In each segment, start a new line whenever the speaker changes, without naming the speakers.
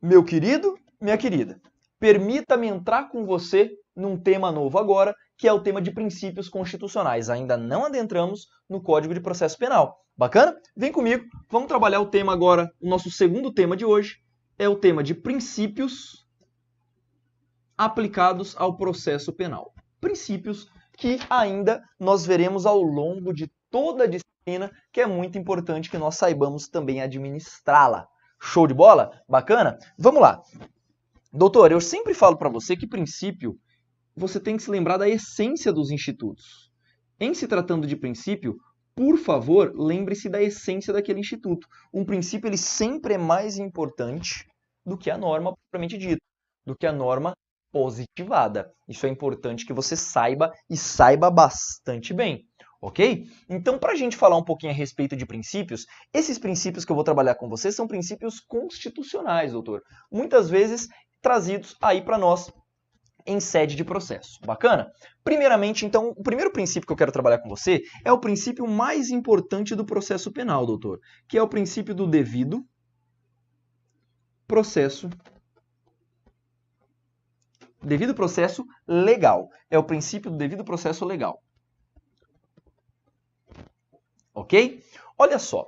Meu querido, minha querida, permita-me entrar com você num tema novo agora, que é o tema de princípios constitucionais. Ainda não adentramos no Código de Processo Penal. Bacana? Vem comigo, vamos trabalhar o tema agora, o nosso segundo tema de hoje, é o tema de princípios aplicados ao processo penal. Princípios que ainda nós veremos ao longo de toda a disciplina, que é muito importante que nós saibamos também administrá-la. Show de bola? Bacana? Vamos lá. Doutor, eu sempre falo para você que princípio, você tem que se lembrar da essência dos institutos. Em se tratando de princípio, por favor, lembre-se da essência daquele instituto. Um princípio ele sempre é mais importante do que a norma propriamente dita, do que a norma positivada. Isso é importante que você saiba e saiba bastante bem. Ok? Então, para a gente falar um pouquinho a respeito de princípios, esses princípios que eu vou trabalhar com vocês são princípios constitucionais, doutor. Muitas vezes trazidos aí para nós em sede de processo. Bacana? Primeiramente, então, o primeiro princípio que eu quero trabalhar com você é o princípio mais importante do processo penal, doutor, que é o princípio do devido processo legal. É o princípio do devido processo legal. Ok? Olha só.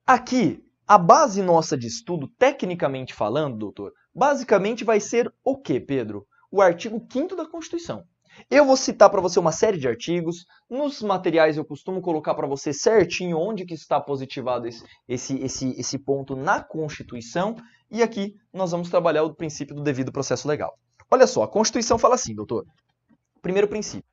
Aqui, a base nossa de estudo, tecnicamente falando, doutor, basicamente vai ser o quê, Pedro? O artigo 5º da Constituição. Eu vou citar para você uma série de artigos. Nos materiais eu costumo colocar para você certinho onde que está positivado esse ponto na Constituição. E aqui nós vamos trabalhar o princípio do devido processo legal. Olha só, a Constituição fala assim, doutor. Primeiro princípio.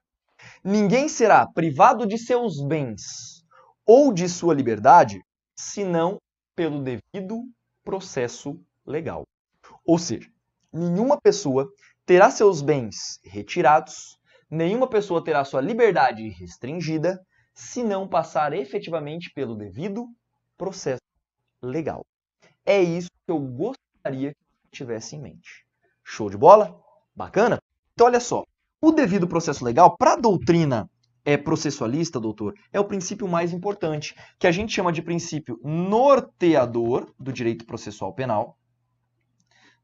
Ninguém será privado de seus bens ou de sua liberdade, senão pelo devido processo legal. Ou seja, nenhuma pessoa terá seus bens retirados, nenhuma pessoa terá sua liberdade restringida, se não passar efetivamente pelo devido processo legal. É isso que eu gostaria que você tivesse em mente. Show de bola? Bacana? Então, olha só. O devido processo legal, para a doutrina processualista, doutor, é o princípio mais importante, que a gente chama de princípio norteador do direito processual penal.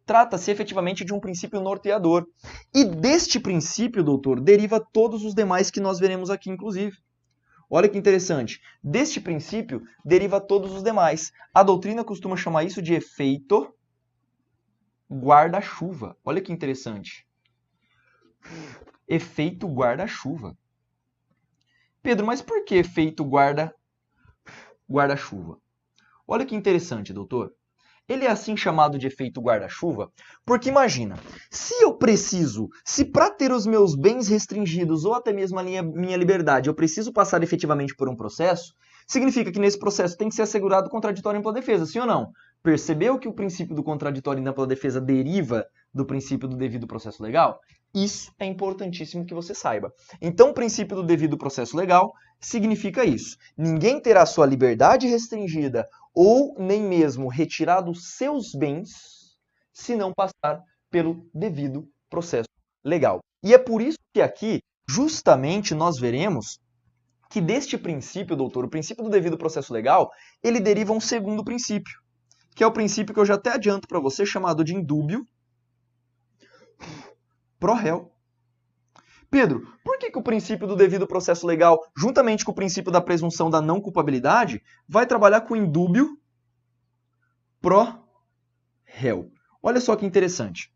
Trata-se efetivamente de um princípio norteador. E deste princípio, doutor, deriva todos os demais que nós veremos aqui, inclusive. Olha que interessante. Deste princípio, deriva todos os demais. A doutrina costuma chamar isso de efeito guarda-chuva. Olha que interessante. Efeito guarda-chuva. Pedro, mas por que efeito guarda-chuva? Olha que interessante, doutor. Ele é assim chamado de efeito guarda-chuva porque imagina, se para ter os meus bens restringidos ou até mesmo a minha liberdade, eu preciso passar efetivamente por um processo, significa que nesse processo tem que ser assegurado contraditório em ampla defesa, sim ou não? Percebeu que o princípio do contraditório em ampla defesa deriva do princípio do devido processo legal? Isso é importantíssimo que você saiba. Então, o princípio do devido processo legal significa isso. Ninguém terá sua liberdade restringida ou nem mesmo retirado seus bens se não passar pelo devido processo legal. E é por isso que aqui, justamente, nós veremos que deste princípio, doutor, o princípio do devido processo legal, ele deriva um segundo princípio, que é o princípio que eu já até adianto para você, chamado de indúbio pro réu. Pedro, por que o princípio do devido processo legal, juntamente com o princípio da presunção da não culpabilidade, vai trabalhar com indúbio pro réu? Olha só que interessante.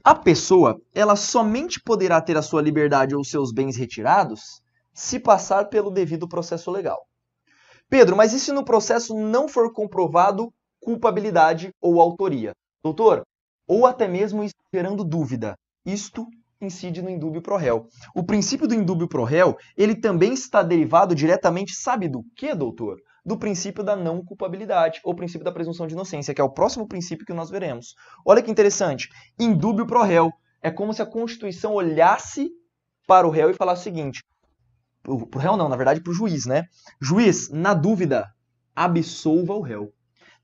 A pessoa, ela somente poderá ter a sua liberdade ou seus bens retirados se passar pelo devido processo legal. Pedro, mas e se no processo não for comprovado culpabilidade ou autoria? Doutor, ou até mesmo gerando dúvida, isto incide no indúbio pro réu. O princípio do indúbio pro réu, ele também está derivado diretamente, sabe do que, doutor? Do princípio da não culpabilidade, ou princípio da presunção de inocência, que é o próximo princípio que nós veremos. Olha que interessante, indúbio pro réu. É como se a Constituição olhasse para o réu e falasse o seguinte, pro réu não, na verdade pro juiz, né? Juiz, na dúvida, absolva o réu.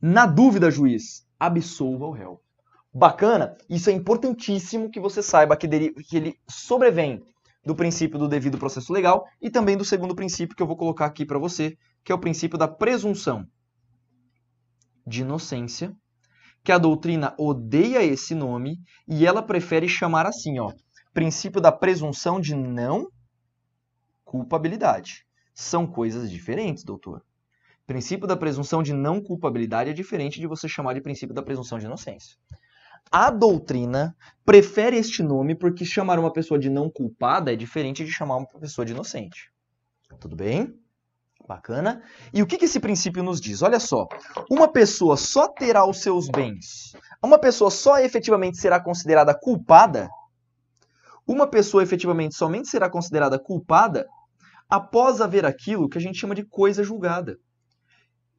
Na dúvida, juiz, absolva o réu. Bacana? Isso é importantíssimo que você saiba que ele sobrevém do princípio do devido processo legal e também do segundo princípio que eu vou colocar aqui para você, que é o princípio da presunção de inocência, que a doutrina odeia esse nome e ela prefere chamar assim, ó, princípio da presunção de não culpabilidade. São coisas diferentes, doutor. Princípio da presunção de não culpabilidade é diferente de você chamar de princípio da presunção de inocência. A doutrina prefere este nome porque chamar uma pessoa de não culpada é diferente de chamar uma pessoa de inocente. Tudo bem? Bacana. E o que esse princípio nos diz? Olha só, uma pessoa só terá os seus bens, uma pessoa só efetivamente será considerada culpada, uma pessoa efetivamente somente será considerada culpada após haver aquilo que a gente chama de coisa julgada,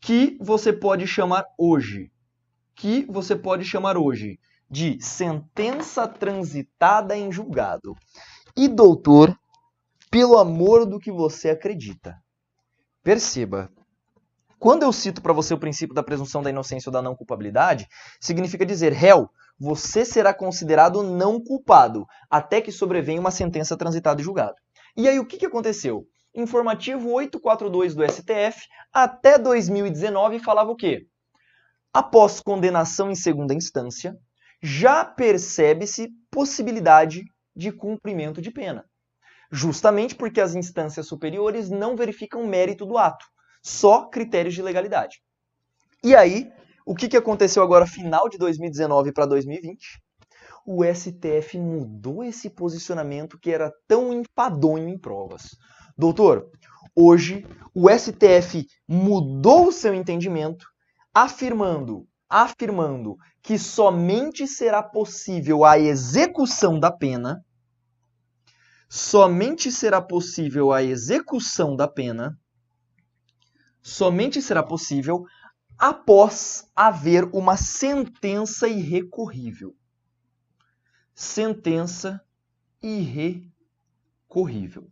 que você pode chamar hoje de sentença transitada em julgado. E, doutor, pelo amor do que você acredita, perceba, quando eu cito para você o princípio da presunção da inocência ou da não culpabilidade, significa dizer, réu, você será considerado não culpado até que sobrevenha uma sentença transitada em julgado. E aí o que aconteceu? Informativo 842 do STF, até 2019, falava o quê? Após condenação em segunda instância, já percebe-se possibilidade de cumprimento de pena. Justamente porque as instâncias superiores não verificam mérito do ato, só critérios de legalidade. E aí, o que aconteceu agora, final de 2019 para 2020? O STF mudou esse posicionamento que era tão enfadonho em provas. Doutor, hoje o STF mudou o seu entendimento, afirmando que somente será possível a execução da pena, somente será possível após haver uma sentença irrecorrível. Sentença irrecorrível.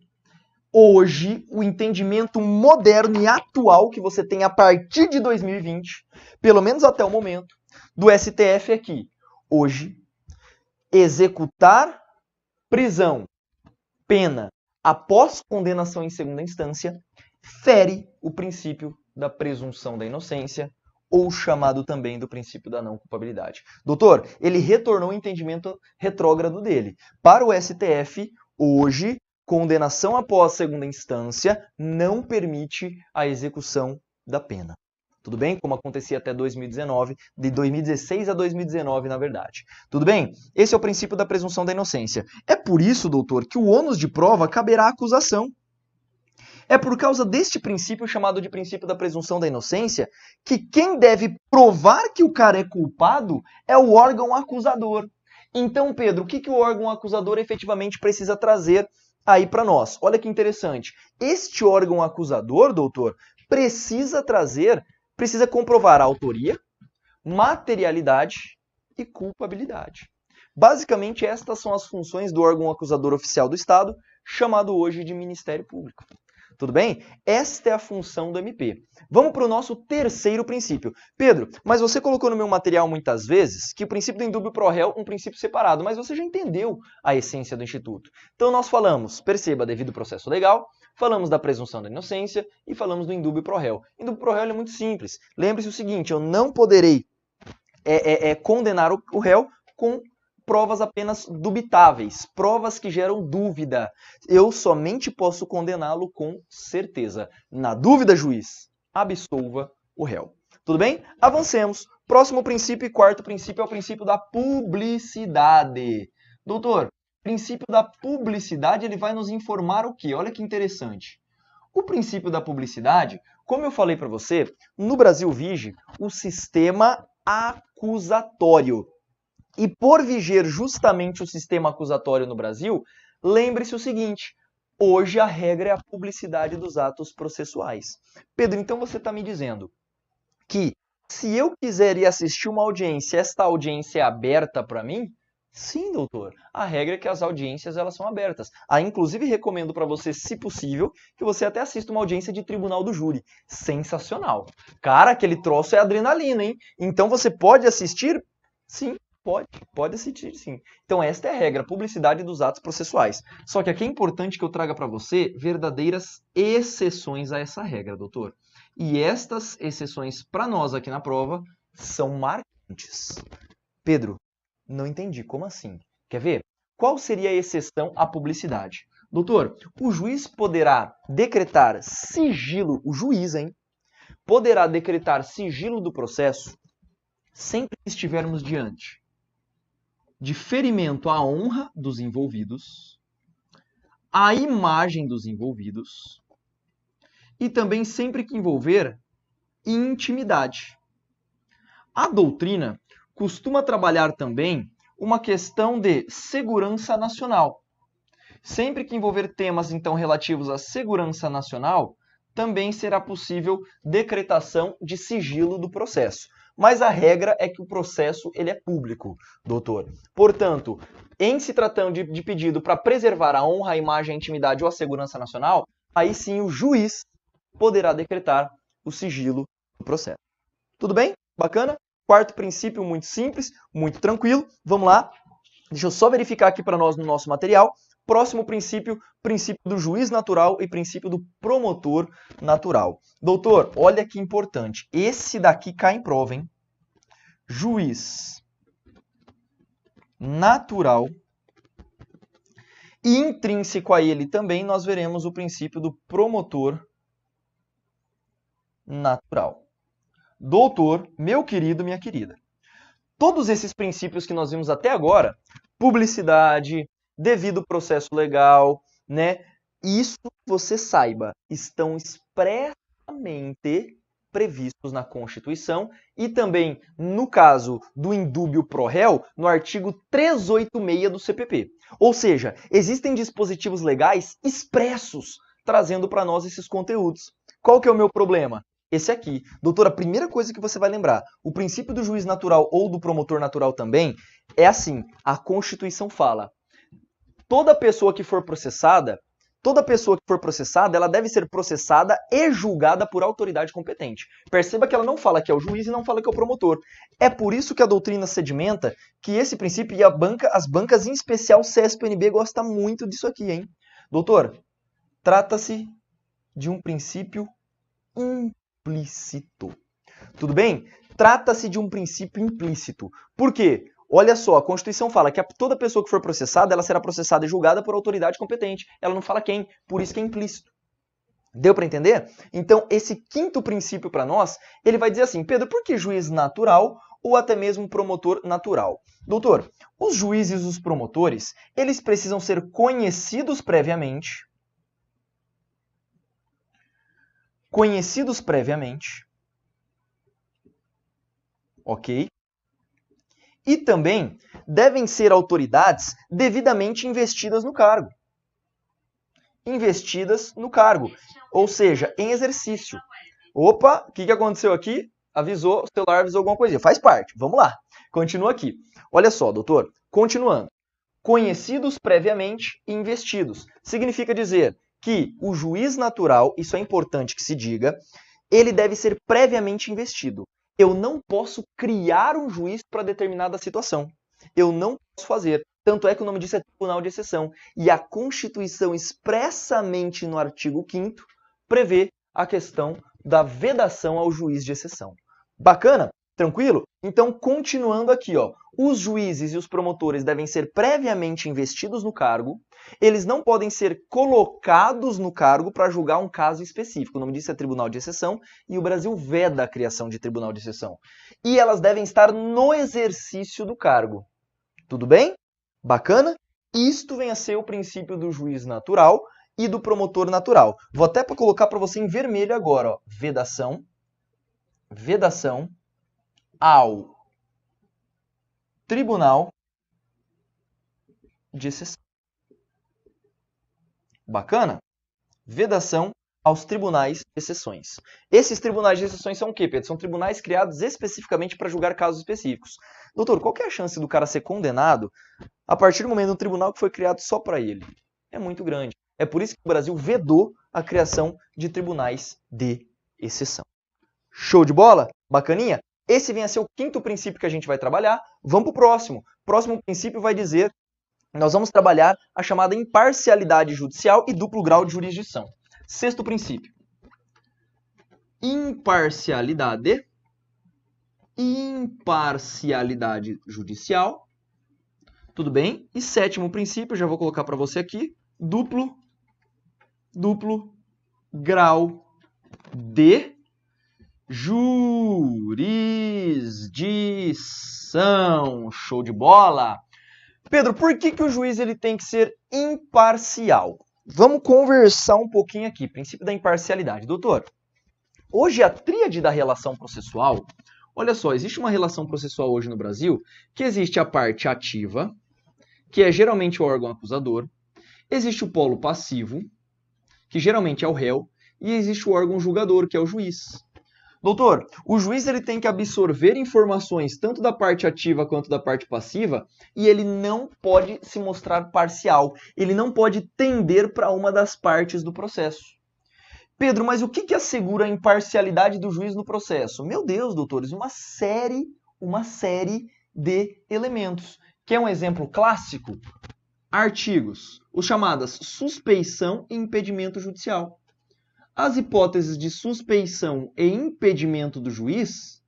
Hoje, o entendimento moderno e atual que você tem a partir de 2020, pelo menos até o momento, do STF é que, hoje, executar prisão, pena, após condenação em segunda instância, fere o princípio da presunção da inocência, ou chamado também do princípio da não culpabilidade. Doutor, ele retornou o entendimento retrógrado dele. Para o STF, hoje, condenação após segunda instância não permite a execução da pena. Tudo bem? Como acontecia até 2019, de 2016 a 2019, na verdade. Tudo bem? Esse é o princípio da presunção da inocência. É por isso, doutor, que o ônus de prova caberá à acusação. É por causa deste princípio, chamado de princípio da presunção da inocência, que quem deve provar que o cara é culpado é o órgão acusador. Então, Pedro, o que o órgão acusador efetivamente precisa trazer aí para nós? Olha que interessante. Este órgão acusador, doutor, precisa comprovar a autoria, materialidade e culpabilidade. Basicamente, estas são as funções do órgão acusador oficial do Estado, chamado hoje de Ministério Público. Tudo bem? Esta é a função do MP. Vamos para o nosso terceiro princípio. Pedro, mas você colocou no meu material muitas vezes que o princípio do indúbio pro réu é um princípio separado, mas você já entendeu a essência do Instituto. Então nós falamos, perceba, devido processo legal, falamos da presunção da inocência e falamos do indúbio pro réu. O indúbio pro réu é muito simples. Lembre-se o seguinte, eu não poderei condenar o réu com provas apenas dubitáveis, provas que geram dúvida. Eu somente posso condená-lo com certeza. Na dúvida, juiz, absolva o réu. Tudo bem? Avancemos. Próximo princípio e quarto princípio é o princípio da publicidade. Doutor, o princípio da publicidade ele vai nos informar o quê? Olha que interessante. O princípio da publicidade, como eu falei para você, no Brasil vige o sistema acusatório. E por viger justamente o sistema acusatório no Brasil, lembre-se o seguinte, hoje a regra é a publicidade dos atos processuais. Pedro, então você está me dizendo que se eu quiser ir assistir uma audiência, esta audiência é aberta para mim? Sim, doutor. A regra é que as audiências elas são abertas. Inclusive, recomendo para você, se possível, que você até assista uma audiência de tribunal do júri. Sensacional. Cara, aquele troço é adrenalina, hein? Então você pode assistir? Sim. Pode assistir, sim. Então, esta é a regra, publicidade dos atos processuais. Só que aqui é importante que eu traga para você verdadeiras exceções a essa regra, doutor. E estas exceções, para nós aqui na prova, são marcantes. antes. Pedro, não entendi. Como assim? Quer ver? Qual seria a exceção à publicidade? Doutor, o juiz poderá decretar sigilo, o juiz, hein? Poderá decretar sigilo do processo sempre que estivermos diante de ferimento à honra dos envolvidos, à imagem dos envolvidos e também sempre que envolver intimidade. A doutrina costuma trabalhar também uma questão de segurança nacional. Sempre que envolver temas, então, relativos à segurança nacional, também será possível decretação de sigilo do processo. Mas a regra é que o processo ele é público, doutor. Portanto, em se tratando de pedido para preservar a honra, a imagem, a intimidade ou a segurança nacional, aí sim o juiz poderá decretar o sigilo do processo. Tudo bem? Bacana? Quarto princípio, muito simples, muito tranquilo. Vamos lá. Deixa eu só verificar aqui para nós no nosso material. Próximo princípio, princípio do juiz natural e princípio do promotor natural. Doutor, olha que importante. Esse daqui cai em prova, hein? Juiz natural. E intrínseco a ele também nós veremos o princípio do promotor natural. Doutor, meu querido, minha querida, todos esses princípios que nós vimos até agora, publicidade, devido processo legal, né? Isso, você saiba, estão expressamente previstos na Constituição e também, no caso do indúbio pro réu, no artigo 386 do CPP. Ou seja, existem dispositivos legais expressos trazendo para nós esses conteúdos. Qual que é o meu problema? Esse aqui. Doutor, a primeira coisa que você vai lembrar, o princípio do juiz natural ou do promotor natural também, é assim, a Constituição fala, toda pessoa que for processada, ela deve ser processada e julgada por autoridade competente. Perceba que ela não fala que é o juiz e não fala que é o promotor. É por isso que a doutrina sedimenta que esse princípio e as bancas, em especial CESP-NB, gosta muito disso aqui, hein? Doutor, trata-se de um princípio implícito. Tudo bem? Trata-se de um princípio implícito. Por quê? Olha só, a Constituição fala que toda pessoa que for processada, ela será processada e julgada por autoridade competente. Ela não fala quem, por isso que é implícito. Deu para entender? Então, esse quinto princípio para nós, ele vai dizer assim, Pedro, por que juiz natural ou até mesmo promotor natural? Doutor, os juízes e os promotores, eles precisam ser conhecidos previamente. Ok? E também devem ser autoridades devidamente investidas no cargo. Ou seja, em exercício. Opa, o que aconteceu aqui? Avisou, o celular avisou alguma coisinha. Faz parte, vamos lá. Continua aqui. Olha só, doutor, continuando. Conhecidos previamente e investidos. Significa dizer que o juiz natural, isso é importante que se diga, ele deve ser previamente investido. Eu não posso criar um juiz para determinada situação. Eu não posso fazer. Tanto é que o nome disso é Tribunal de Exceção. E a Constituição, expressamente no artigo 5º, prevê a questão da vedação ao juiz de exceção. Bacana? Tranquilo? Então, continuando aqui, ó, os juízes e os promotores devem ser previamente investidos no cargo, eles não podem ser colocados no cargo para julgar um caso específico. O nome disso é Tribunal de Exceção e o Brasil veda a criação de Tribunal de Exceção. E elas devem estar no exercício do cargo. Tudo bem? Bacana? Isto vem a ser o princípio do juiz natural e do promotor natural. Vou até colocar para você em vermelho agora, ó, vedação ao Tribunal de Exceção. Bacana? Vedação aos tribunais de exceções. Esses tribunais de exceções são o quê, Pedro? São tribunais criados especificamente para julgar casos específicos. Doutor, qual que é a chance do cara ser condenado a partir do momento do tribunal que foi criado só para ele? É muito grande. É por isso que o Brasil vedou a criação de tribunais de exceção. Show de bola? Bacaninha? Esse vem a ser o quinto princípio que a gente vai trabalhar. Vamos para o próximo. O próximo princípio vai dizer, nós vamos trabalhar a chamada imparcialidade judicial e duplo grau de jurisdição. Sexto princípio. Imparcialidade imparcialidade judicial. Tudo bem? E sétimo princípio, já vou colocar para você aqui, duplo grau de jurisdição. Show de bola! Pedro, por que o juiz ele tem que ser imparcial? Vamos conversar um pouquinho aqui. Princípio da imparcialidade. Doutor, hoje a tríade da relação processual, olha só, existe uma relação processual hoje no Brasil que existe a parte ativa, que é geralmente o órgão acusador, existe o polo passivo, que geralmente é o réu, e existe o órgão julgador, que é o juiz. Doutor, o juiz ele tem que absorver informações tanto da parte ativa quanto da parte passiva e ele não pode se mostrar parcial. Ele não pode tender para uma das partes do processo. Pedro, mas o que assegura a imparcialidade do juiz no processo? Meu Deus, doutores, uma série de elementos. Quer um exemplo clássico? Artigos, os chamadas suspeição e impedimento judicial. As hipóteses de suspeição e impedimento do juiz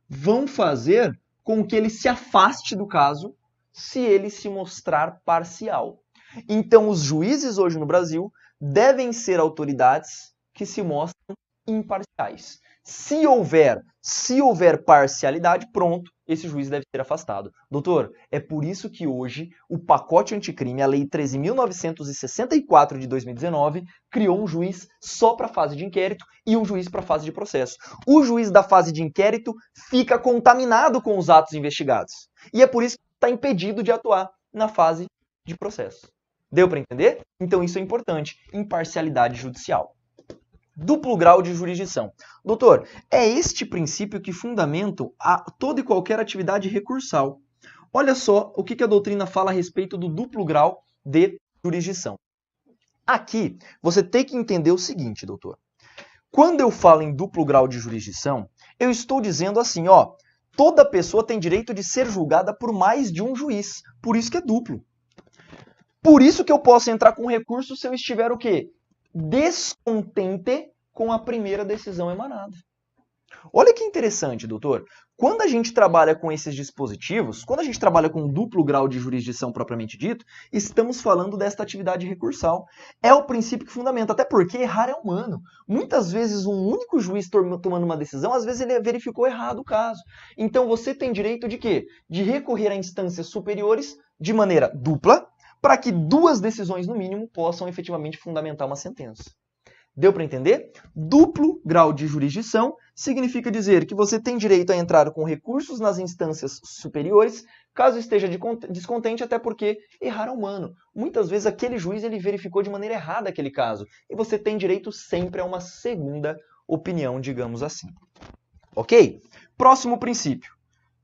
vão fazer com que ele se afaste do caso se ele se mostrar parcial. Então, os juízes hoje no Brasil devem ser autoridades que se mostram imparciais. Se houver parcialidade, pronto, esse juiz deve ser afastado. Doutor, é por isso que hoje o pacote anticrime, a Lei 13.964 de 2019, criou um juiz só para a fase de inquérito e um juiz para a fase de processo. O juiz da fase de inquérito fica contaminado com os atos investigados. E é por isso que está impedido de atuar na fase de processo. Deu para entender? Então isso é importante. Imparcialidade judicial. Duplo grau de jurisdição. Doutor, é este princípio que fundamenta toda e qualquer atividade recursal. Olha só o que a doutrina fala a respeito do duplo grau de jurisdição. Aqui, você tem que entender o seguinte, doutor. Quando eu falo em duplo grau de jurisdição, eu estou dizendo assim, ó, toda pessoa tem direito de ser julgada por mais de um juiz. Por isso que é duplo. Por isso que eu posso entrar com recurso se eu estiver o quê? Descontente com a primeira decisão emanada. Olha que interessante, doutor. Quando a gente trabalha com esses dispositivos, quando a gente trabalha com duplo grau de jurisdição propriamente dito, estamos falando desta atividade recursal. É o princípio que fundamenta, até porque errar é humano. Muitas vezes um único juiz tomando uma decisão, às vezes ele verificou errado o caso. Então você tem direito de quê? De recorrer a instâncias superiores de maneira dupla, para que duas decisões, no mínimo, possam efetivamente fundamentar uma sentença. Deu para entender? Duplo grau de jurisdição significa dizer que você tem direito a entrar com recursos nas instâncias superiores, caso esteja descontente, até porque errar é humano. Muitas vezes aquele juiz ele verificou de maneira errada aquele caso, e você tem direito sempre a uma segunda opinião, digamos assim. Ok? Próximo princípio.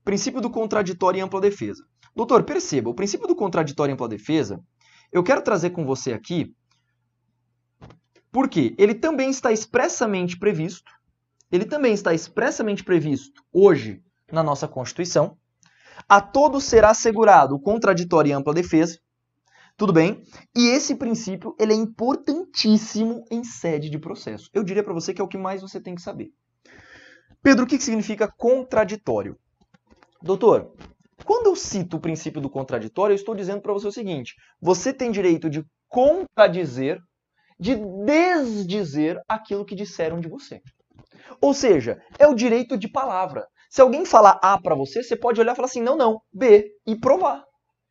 Princípio do contraditório e ampla defesa. Doutor, perceba, o princípio do contraditório e ampla defesa, eu quero trazer com você aqui, porque ele também está expressamente previsto, hoje na nossa Constituição. A todos será assegurado o contraditório e ampla defesa, tudo bem? E esse princípio ele é importantíssimo em sede de processo. Eu diria para você que é o que mais você tem que saber. Pedro, o que significa contraditório? Doutor, quando eu cito o princípio do contraditório, eu estou dizendo para você o seguinte: você tem direito de contradizer, de desdizer aquilo que disseram de você. Ou seja, é o direito de palavra. Se alguém falar A para você, você pode olhar e falar assim, não, B, e provar.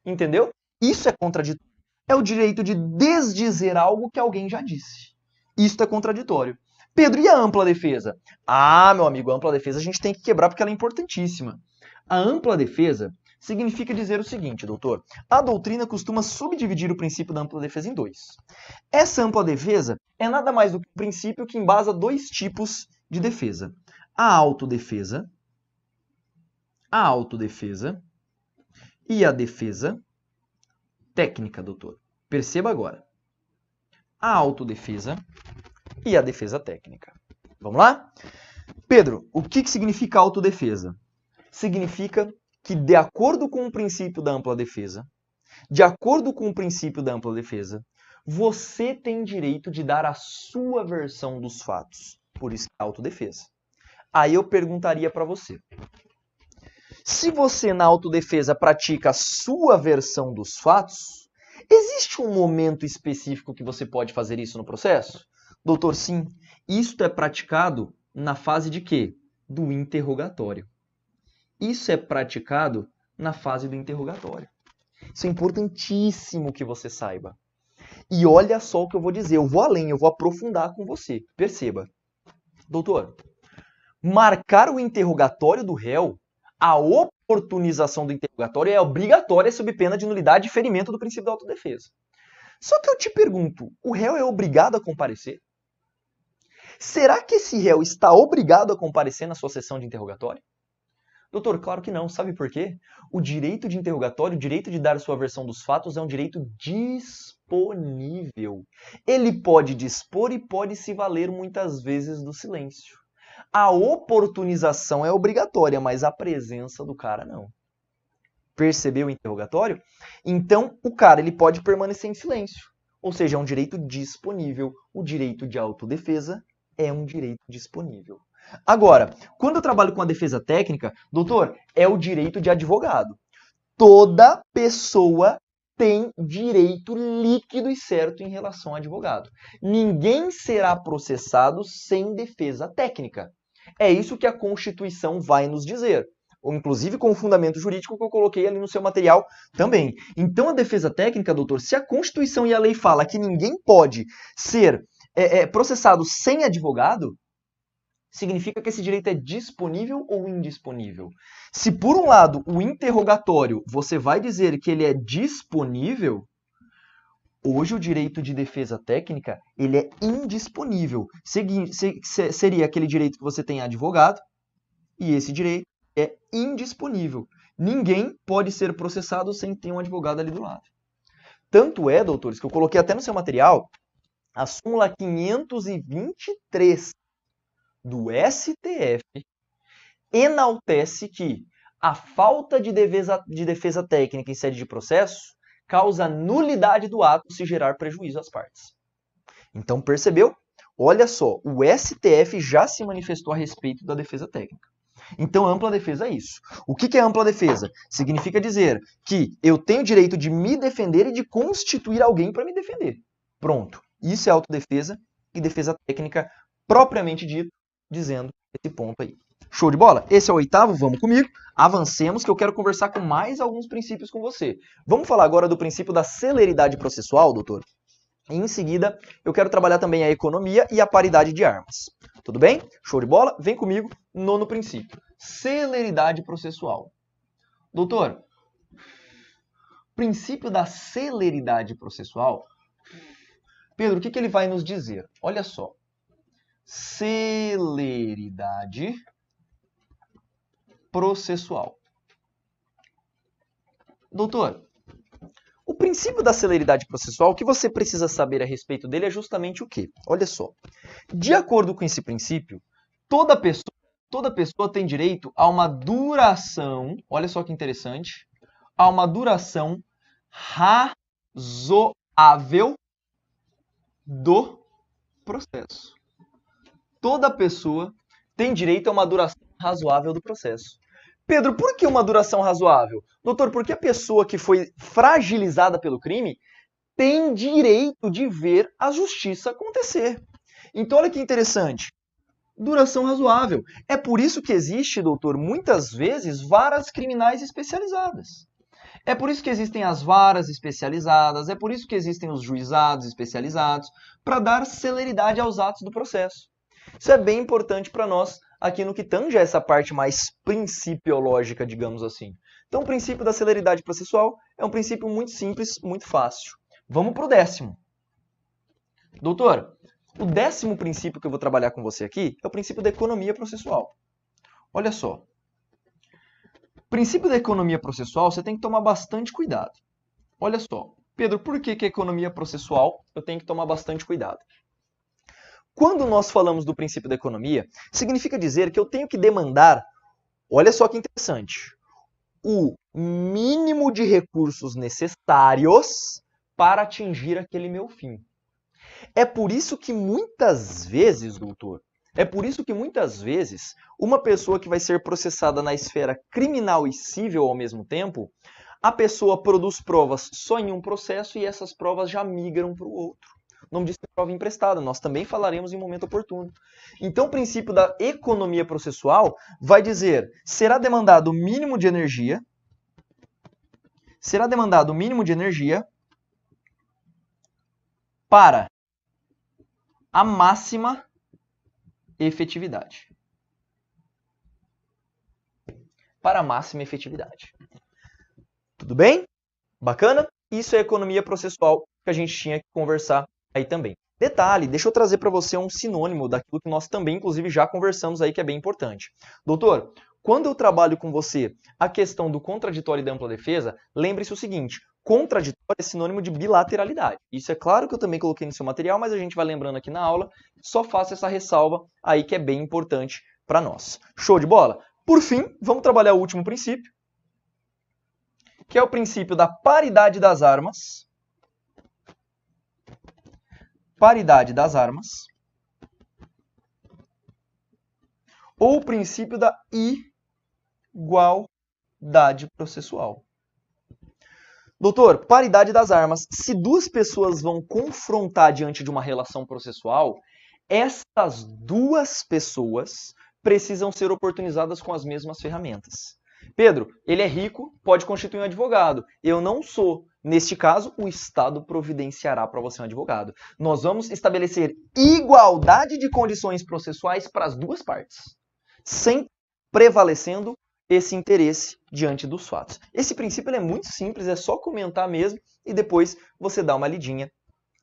Entendeu? Isso é contraditório. É o direito de desdizer algo que alguém já disse. Isso é contraditório. Pedro, e a ampla defesa? Ah, meu amigo, a ampla defesa a gente tem que quebrar porque ela é importantíssima. A ampla defesa significa dizer o seguinte, doutor. A doutrina costuma subdividir o princípio da ampla defesa em dois. Essa ampla defesa é nada mais do que um princípio que embasa dois tipos de defesa. A autodefesa e a defesa técnica, doutor. Perceba agora. A autodefesa e a defesa técnica. Vamos lá? Pedro, o que significa autodefesa? Significa que, de acordo com o princípio da ampla defesa, você tem direito de dar a sua versão dos fatos. Por isso que é autodefesa. Aí eu perguntaria para você, Se você na autodefesa pratica a sua versão dos fatos, existe um momento específico que você pode fazer isso no processo? Doutor, sim. Isto é praticado na fase de quê? Do interrogatório. Isso é praticado na fase do interrogatório. Isso é importantíssimo que você saiba. E olha só o que eu vou dizer, eu vou além, eu vou aprofundar com você. Perceba. Doutor, marcar o interrogatório do réu, a oportunização do interrogatório é obrigatória sob pena de nulidade e ferimento do princípio da autodefesa. Só que eu te pergunto, o réu é obrigado a comparecer? Será que esse réu está obrigado a comparecer na sua sessão de interrogatório? Doutor, claro que não. Sabe por quê? O direito de interrogatório, o direito de dar sua versão dos fatos é um direito disponível. Ele pode dispor e pode se valer muitas vezes do silêncio. A oportunização é obrigatória, mas a presença do cara não. Percebeu o interrogatório? Então, o cara ele pode permanecer em silêncio. Ou seja, é um direito disponível. O direito de autodefesa é um direito disponível. Agora, quando eu trabalho com a defesa técnica, doutor, é o direito de advogado. Toda pessoa tem direito líquido e certo em relação ao advogado. Ninguém será processado sem defesa técnica. É isso que a Constituição vai nos dizer. Ou inclusive com o fundamento jurídico que eu coloquei ali no seu material também. Então a defesa técnica, doutor, se a Constituição e a lei fala que ninguém pode ser processado sem advogado, significa que esse direito é disponível ou indisponível? Se por um lado o interrogatório você vai dizer que ele é disponível, hoje o direito de defesa técnica ele é indisponível. Seria aquele direito que você tem advogado e esse direito é indisponível. Ninguém pode ser processado sem ter um advogado ali do lado. Tanto é, doutores, que eu coloquei até no seu material a súmula 523 do STF enaltece que a falta de defesa técnica em sede de processo causa nulidade do ato se gerar prejuízo às partes. Então, percebeu? Olha só, o STF já se manifestou a respeito da defesa técnica. Então, ampla defesa é isso. O que é ampla defesa? Significa dizer que eu tenho o direito de me defender e de constituir alguém para me defender. Pronto. Isso é autodefesa e defesa técnica propriamente dito, dizendo esse ponto aí. Show de bola? Esse é o oitavo, vamos comigo. Avancemos que eu quero conversar com mais alguns princípios com você. Vamos falar agora do princípio da celeridade processual, doutor? E em seguida, eu quero trabalhar também a economia e a paridade de armas. Tudo bem? Show de bola? Vem comigo, nono princípio. Celeridade processual. Doutor, princípio da celeridade processual, Pedro, o que ele vai nos dizer? Olha só. Celeridade processual. Doutor, o princípio da celeridade processual, o que você precisa saber a respeito dele é justamente o quê? Olha só. De acordo com esse princípio, toda pessoa tem direito a uma duração, olha só que interessante, a uma duração razoável do processo. Toda pessoa tem direito a uma duração razoável do processo. Pedro, por que uma duração razoável? Doutor, porque a pessoa que foi fragilizada pelo crime tem direito de ver a justiça acontecer. Então, olha que interessante. Duração razoável. É por isso que existe, doutor, muitas vezes, varas criminais especializadas. É por isso que existem as varas especializadas, é por isso que existem os juizados especializados, para dar celeridade aos atos do processo. Isso é bem importante para nós aqui no que tange a essa parte mais principiológica, digamos assim. Então, o princípio da celeridade processual é um princípio muito simples, muito fácil. Vamos para o 10º. Doutor, o 10º princípio que eu vou trabalhar com você aqui é o princípio da economia processual. Olha só. Princípio da economia processual, você tem que tomar bastante cuidado. Olha só. Pedro, por que a economia processual eu tenho que tomar bastante cuidado? Quando nós falamos do princípio da economia, significa dizer que eu tenho que demandar, olha só que interessante, o mínimo de recursos necessários para atingir aquele meu fim. É por isso que muitas vezes, doutor, É por isso que muitas vezes uma pessoa que vai ser processada na esfera criminal e civil ao mesmo tempo, a pessoa produz provas só em um processo e essas provas já migram para o outro. O nome disso é prova emprestada, nós também falaremos em momento oportuno. Então o princípio da economia processual vai dizer, será demandado o mínimo de energia para a máxima efetividade. Para a máxima efetividade. Tudo bem? Bacana? Isso é economia processual que a gente tinha que conversar aí também. Detalhe, deixa eu trazer para você um sinônimo daquilo que nós também, inclusive, já conversamos aí, que é bem importante. Doutor, quando eu trabalho com você a questão do contraditório e da ampla defesa, lembre-se o seguinte, contraditório é sinônimo de bilateralidade. Isso é claro que eu também coloquei no seu material, mas a gente vai lembrando aqui na aula, só faço essa ressalva aí que é bem importante para nós. Show de bola? Por fim, vamos trabalhar o último princípio, que é o princípio da paridade das armas. Paridade das armas. Ou o princípio da igualdade processual. Doutor, paridade das armas. Se duas pessoas vão confrontar diante de uma relação processual, essas duas pessoas precisam ser oportunizadas com as mesmas ferramentas. Pedro, ele é rico, pode constituir um advogado. Eu não sou. Neste caso, o Estado providenciará para você um advogado. Nós vamos estabelecer igualdade de condições processuais para as duas partes, sempre prevalecendo esse interesse diante dos fatos. Esse princípio é muito simples, é só comentar mesmo e depois você dá uma lidinha,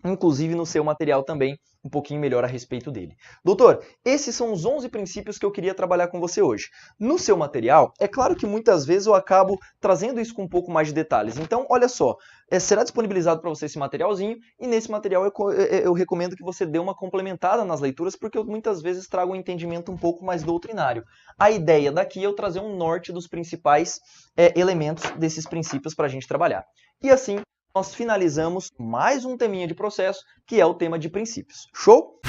inclusive no seu material também, um pouquinho melhor a respeito dele. Doutor, esses são os 11 princípios que eu queria trabalhar com você hoje. No seu material, é claro que muitas vezes eu acabo trazendo isso com um pouco mais de detalhes. Então, olha só, será disponibilizado para você esse materialzinho e nesse material eu recomendo que você dê uma complementada nas leituras, porque eu muitas vezes trago um entendimento um pouco mais doutrinário. A ideia daqui é eu trazer um norte dos principais elementos desses princípios para a gente trabalhar. E assim, nós finalizamos mais um teminha de processo, que é o tema de princípios. Show?